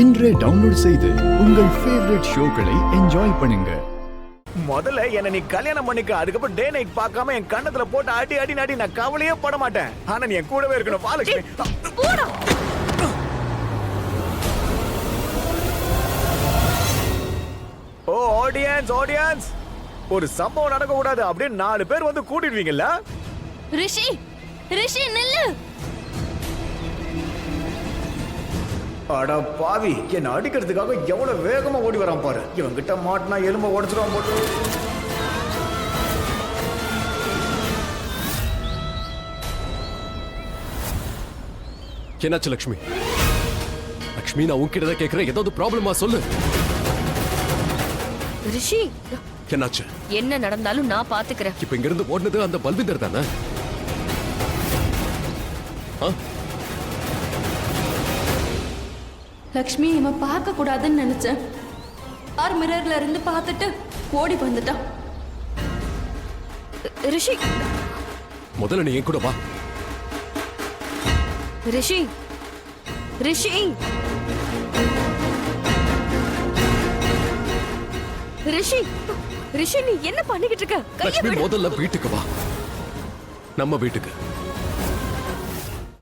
இன்றே டவுன்லோட் செய்து உங்கள் ஃபேவரட் ஷோக்களை என்ஜாய் பண்ணுங்க. முதல்ல என்ன நீ கல்யாணம் பண்ணிக்க, அதுக்கப்புறம் டே நைட் பார்க்காம என் கண்ணத்துல போட்டு அடி அடி நாடி நான் கவலையே பட மாட்டேன். ஆனா நீ என் கூடவே இருக்கணும் பாலட்சுமி. ஓ ஆடியன்ஸ் ஆடியன்ஸ், ஒரு சம்பவம் நடக்க கூடாது அப்படியே 4 பேர் வந்து கூட்டிடுவீங்கல்ல. ரிஷி ரிஷி நில்லு. அட பாவி, என்ன அடிக்கிறதுக்காக எவ்வளவு வேகமா ஓடி வரான் பாரு. இவன் கிட்ட மாட்டினா எலும்ப உடைச்சிருவான் போட்டு. என்னாச்சு லக்ஷ்மி? லக்ஷ்மி, நான் உன்கிட்ட தான் கேக்குறேன், ஏதாவது ப்ராப்ளமா சொல்லு. ரிஷி, என்னாச்சு? என்ன நடந்தாலும் நான் பாத்துக்கிறேன். இப்ப இங்க இருந்து ஓடுனது அந்த பல்விந்தர் தானே? லக்ஷ்மி இவன் பார்க்க கூடாதுன்னு நினைச்சேன். ஆர் மிரர்ல இருந்து பார்த்துட்டு ஓடி வந்துட்டான். ரிஷி, முதல்ல நீ என் கூட வா. ரிஷி ரிஷி ரிஷி ரிஷி, நீ என்ன பண்ணிக்கிட்டு இருக்க? லக்ஷ்மி, முதல்ல வீட்டுக்கு வா. நம்ம வீட்டுக்கு.